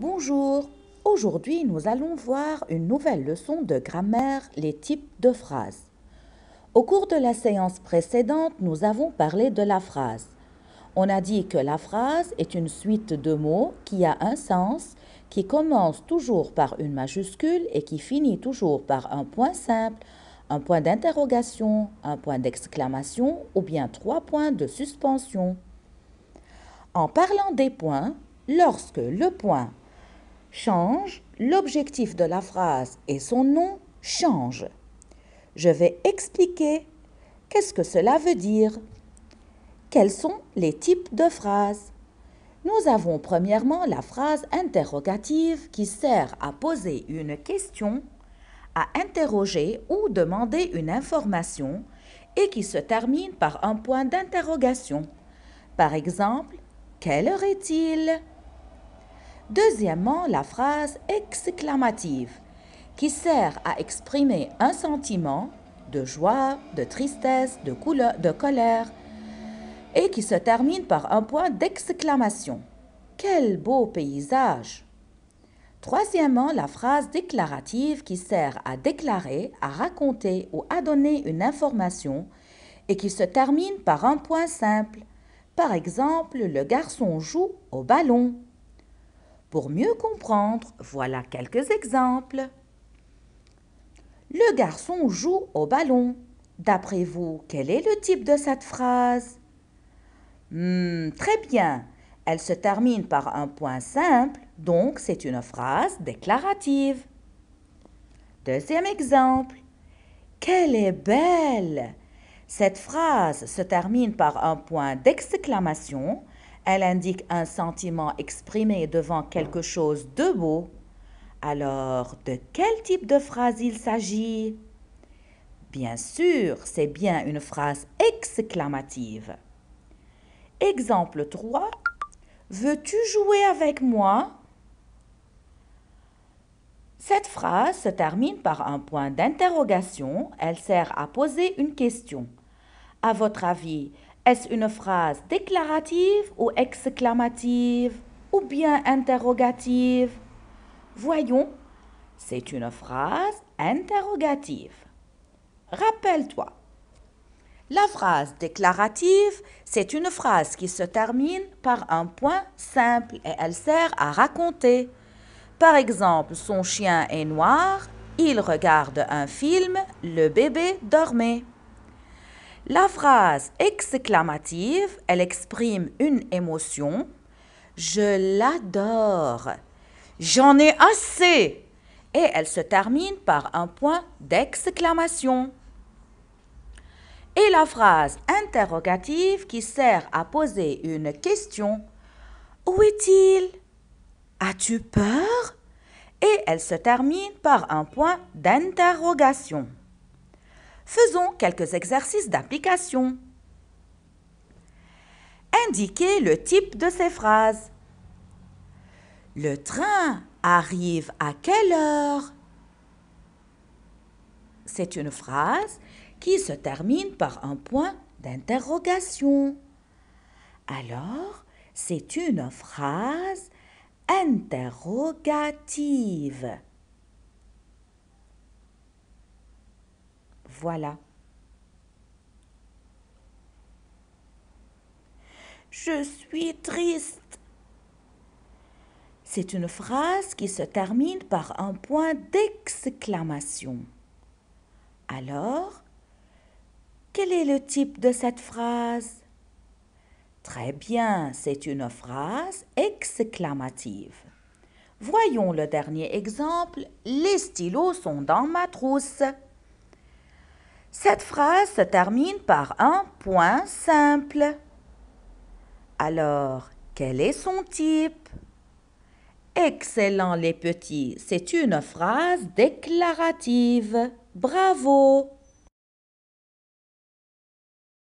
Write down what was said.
Bonjour, aujourd'hui nous allons voir une nouvelle leçon de grammaire, les types de phrases. Au cours de la séance précédente, nous avons parlé de la phrase. On a dit que la phrase est une suite de mots qui a un sens, qui commence toujours par une majuscule et qui finit toujours par un point simple, un point d'interrogation, un point d'exclamation ou bien 3 points de suspension. En parlant des points, lorsque le point change, l'objectif de la phrase et son nom changent. Je vais expliquer qu'est-ce que cela veut dire. Quels sont les types de phrases? Nous avons premièrement la phrase interrogative qui sert à poser une question, à interroger ou demander une information et qui se termine par un point d'interrogation. Par exemple, quelle heure est-il? Deuxièmement, la phrase exclamative qui sert à exprimer un sentiment de joie, de tristesse, de colère et qui se termine par un point d'exclamation. Quel beau paysage! Troisièmement, la phrase déclarative qui sert à déclarer, à raconter ou à donner une information et qui se termine par un point simple. Par exemple, le garçon joue au ballon. Pour mieux comprendre, voilà quelques exemples. Le garçon joue au ballon. D'après vous, quel est le type de cette phrase? Très bien. Elle se termine par un point simple, donc c'est une phrase déclarative. Deuxième exemple. Qu'elle est belle! Cette phrase se termine par un point d'exclamation. Elle indique un sentiment exprimé devant quelque chose de beau. Alors, de quel type de phrase il s'agit? Bien sûr, c'est bien une phrase exclamative. Exemple 3. Veux-tu jouer avec moi? Cette phrase se termine par un point d'interrogation. Elle sert à poser une question. À votre avis, est-ce une phrase déclarative ou exclamative ou bien interrogative? Voyons, c'est une phrase interrogative. Rappelle-toi, la phrase déclarative, c'est une phrase qui se termine par un point simple et elle sert à raconter. Par exemple, son chien est noir, il regarde un film, le bébé dormait. La phrase exclamative, elle exprime une émotion. Je l'adore. J'en ai assez. Et elle se termine par un point d'exclamation. Et la phrase interrogative qui sert à poser une question. Où est-il? As-tu peur? Et elle se termine par un point d'interrogation. Faisons quelques exercices d'application. Indiquez le type de ces phrases. Le train arrive à quelle heure? C'est une phrase qui se termine par un point d'interrogation. Alors, c'est une phrase interrogative. Voilà. Je suis triste. C'est une phrase qui se termine par un point d'exclamation. Alors, quel est le type de cette phrase? Très bien, c'est une phrase exclamative. Voyons le dernier exemple. Les stylos sont dans ma trousse. Cette phrase se termine par un point simple. Alors, quel est son type? Excellent les petits, c'est une phrase déclarative. Bravo!